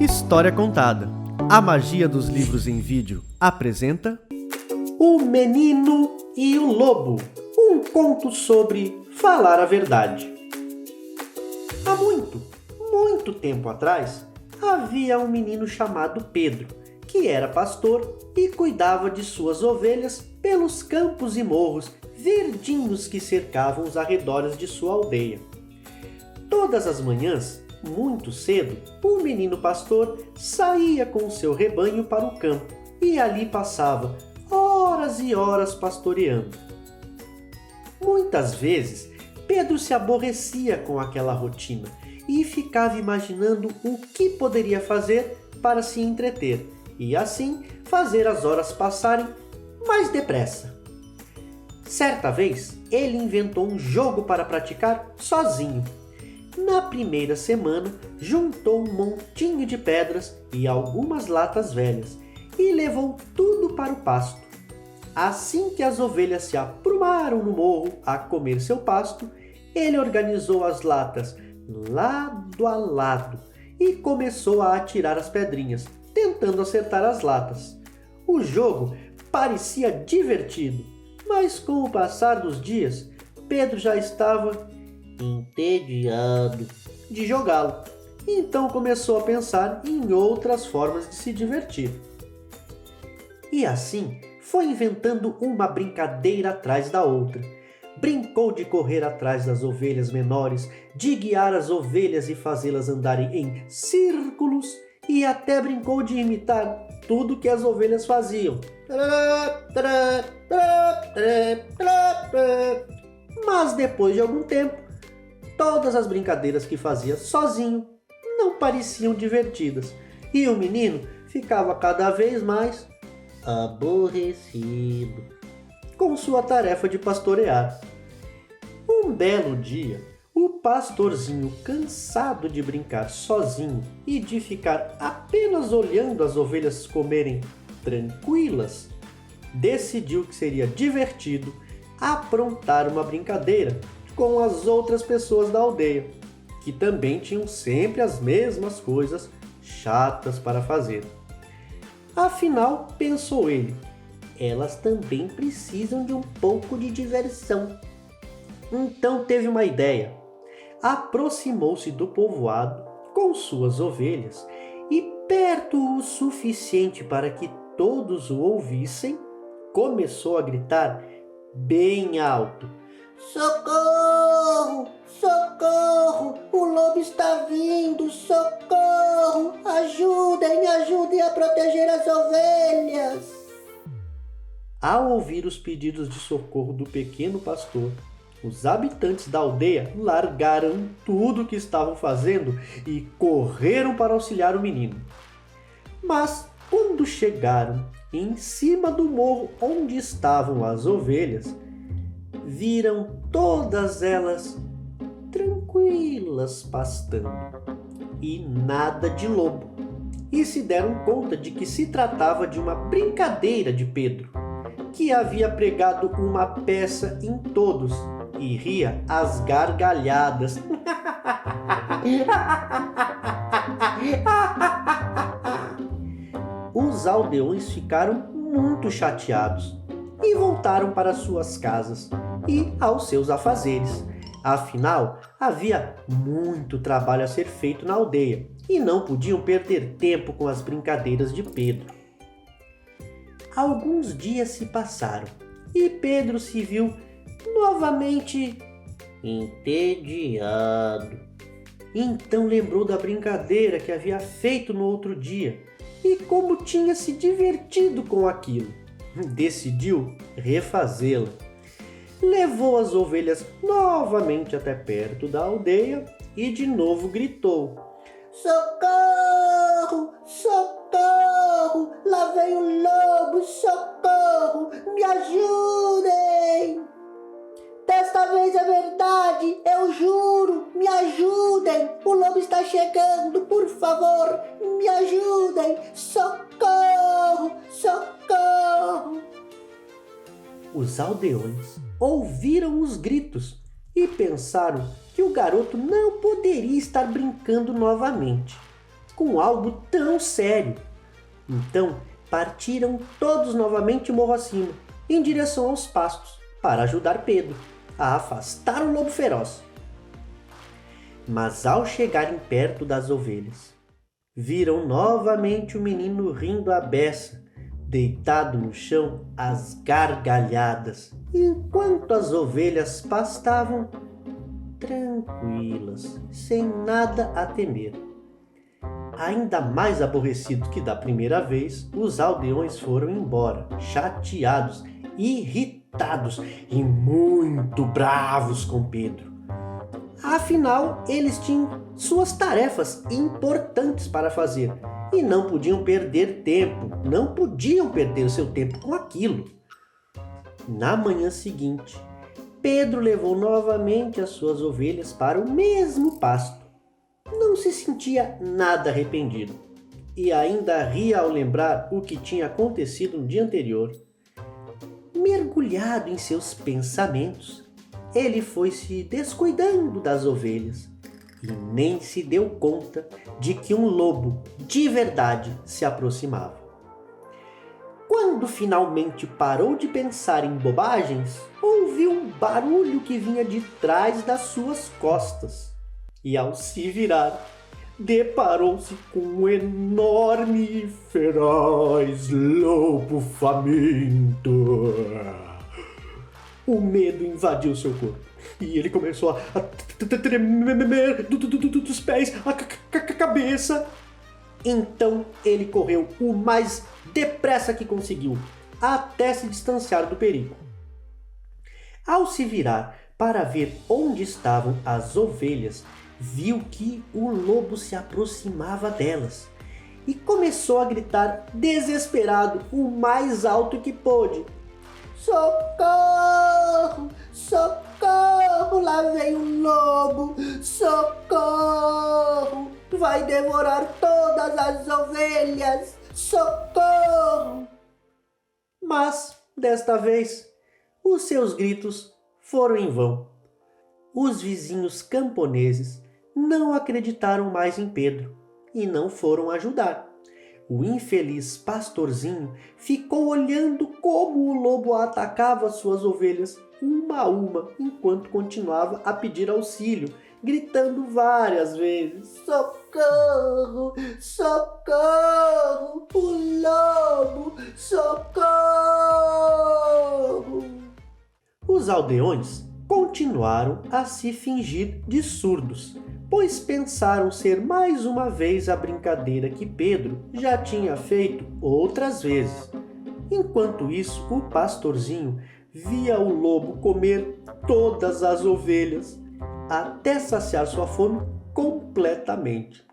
História Contada. A magia dos livros em vídeo apresenta O Menino e o Lobo, um conto sobre falar a verdade. Há muito tempo atrás, havia um menino chamado Pedro, que era pastor e cuidava de suas ovelhas pelos campos e morros verdinhos que cercavam os arredores de sua aldeia. Todas as manhãs, muito cedo, o menino pastor saía com seu rebanho para o campo e ali passava horas e horas pastoreando. Muitas vezes, Pedro se aborrecia com aquela rotina e ficava imaginando o que poderia fazer para se entreter e assim fazer as horas passarem mais depressa. Certa vez, ele inventou um jogo para praticar sozinho. Na primeira semana, juntou um montinho de pedras e algumas latas velhas e levou tudo para o pasto. Assim que as ovelhas se aprumaram no morro a comer seu pasto, ele organizou as latas lado a lado e começou a atirar as pedrinhas, tentando acertar as latas. O jogo parecia divertido, mas com o passar dos dias, Pedro já estava entediado de jogá-lo. Então começou a pensar em outras formas de se divertir. E assim foi inventando uma brincadeira atrás da outra. Brincou de correr atrás das ovelhas menores, de guiar as ovelhas e fazê-las andarem em círculos, e até brincou de imitar tudo que as ovelhas faziam. Mas depois de algum tempo, todas as brincadeiras que fazia sozinho não pareciam divertidas, e o menino ficava cada vez mais aborrecido com sua tarefa de pastorear. Um belo dia, o pastorzinho, cansado de brincar sozinho e de ficar apenas olhando as ovelhas comerem tranquilas, decidiu que seria divertido aprontar uma brincadeira com as outras pessoas da aldeia, que também tinham sempre as mesmas coisas chatas para fazer. Afinal, pensou ele, elas também precisam de um pouco de diversão. Então teve uma ideia. Aproximou-se do povoado com suas ovelhas e, perto o suficiente para que todos o ouvissem, começou a gritar bem alto: "Socorro! Socorro! O lobo está vindo! Socorro! Ajudem a proteger as ovelhas!" Ao ouvir os pedidos de socorro do pequeno pastor, os habitantes da aldeia largaram tudo o que estavam fazendo e correram para auxiliar o menino. Mas quando chegaram em cima do morro onde estavam as ovelhas, viram todas elas tranquilas pastando e nada de lobo, e se deram conta de que se tratava de uma brincadeira de Pedro, que havia pregado uma peça em todos e ria às gargalhadas. Os aldeões ficaram muito chateados e voltaram para suas casas e aos seus afazeres. Afinal, havia muito trabalho a ser feito na aldeia e não podiam perder tempo com as brincadeiras de Pedro. Alguns dias se passaram e Pedro se viu novamente entediado. Então lembrou da brincadeira que havia feito no outro dia e como tinha se divertido com aquilo. Decidiu refazê-la. Levou as ovelhas novamente até perto da aldeia e de novo gritou: "Socorro! Socorro! Lá vem o lobo! Socorro! Me ajudem! Desta vez é verdade, eu juro! Me ajudem! O lobo está chegando! Por favor, me ajudem! Socorro! Socorro!" Os aldeões ouviram os gritos e pensaram que o garoto não poderia estar brincando novamente. com algo tão sério. Então partiram todos novamente morro acima, em direção aos pastos, para ajudar Pedro a afastar o lobo feroz. Mas ao chegarem perto das ovelhas, viram novamente o menino rindo à beça, deitado no chão às gargalhadas, enquanto as ovelhas pastavam tranquilas, sem nada a temer. Ainda mais aborrecido que da primeira vez, os aldeões foram embora, chateados, irritados e muito bravos com Pedro. Afinal, eles tinham suas tarefas importantes para fazer e não podiam perder tempo, não podiam perder o seu tempo com aquilo. Na manhã seguinte, Pedro levou novamente as suas ovelhas para o mesmo pasto. Não se sentia nada arrependido e ainda ria ao lembrar o que tinha acontecido no dia anterior. Mergulhado em seus pensamentos, ele foi se descuidando das ovelhas e nem se deu conta de que um lobo de verdade se aproximava. Quando finalmente parou de pensar em bobagens, ouviu um barulho que vinha de trás das suas costas. E ao se virar, deparou-se com um enorme e feroz lobo faminto. O medo invadiu seu corpo e ele começou a tremer dos pés à cabeça. Então ele correu o mais depressa que conseguiu, até se distanciar do perigo. Ao se virar para ver onde estavam as ovelhas, viu que o lobo se aproximava delas e começou a gritar desesperado o mais alto que pôde: "Socorro! Socorro! Lá vem um lobo! Socorro! Vai devorar todas as ovelhas! Socorro!" Mas, desta vez, os seus gritos foram em vão. Os vizinhos camponeses não acreditaram mais em Pedro e não foram ajudar. O infeliz pastorzinho ficou olhando como o lobo atacava suas ovelhas uma a uma, enquanto continuava a pedir auxílio, gritando várias vezes: "Socorro! Socorro! O lobo! Socorro!" Os aldeões continuaram a se fingir de surdos, pois pensaram ser mais uma vez a brincadeira que Pedro já tinha feito outras vezes. Enquanto isso, o pastorzinho via o lobo comer todas as ovelhas, até saciar sua fome completamente.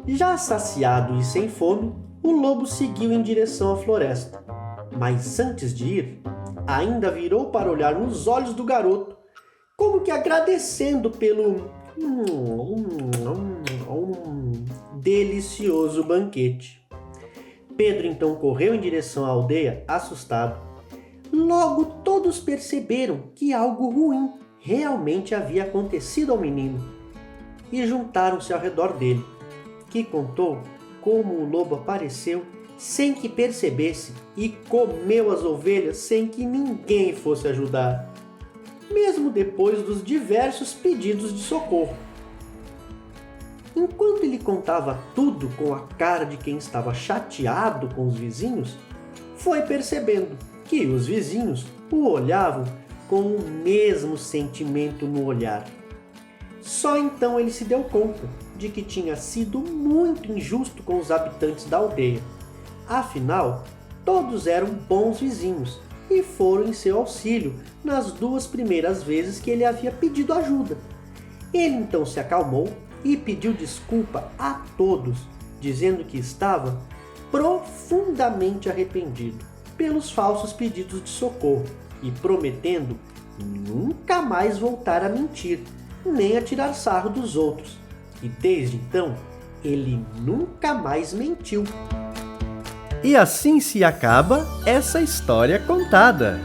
Já saciado e sem fome, o lobo seguiu em direção à floresta. Mas antes de ir, ainda virou para olhar nos olhos do garoto, como que agradecendo pelo delicioso banquete. Pedro então correu em direção à aldeia, assustado. Logo todos perceberam que algo ruim realmente havia acontecido ao menino e juntaram-se ao redor dele, que contou como o lobo apareceu sem que percebesse e comeu as ovelhas sem que ninguém fosse ajudar, mesmo depois dos diversos pedidos de socorro. Enquanto ele contava tudo com a cara de quem estava chateado com os vizinhos, foi percebendo que os vizinhos o olhavam com o mesmo sentimento no olhar. Só então ele se deu conta de que tinha sido muito injusto com os habitantes da aldeia. Afinal, todos eram bons vizinhos e foram em seu auxílio nas 2 primeiras vezes que ele havia pedido ajuda. Ele então se acalmou e pediu desculpa a todos, dizendo que estava profundamente arrependido pelos falsos pedidos de socorro e prometendo nunca mais voltar a mentir, nem a tirar sarro dos outros. E desde então, ele nunca mais mentiu. E assim se acaba essa história contada.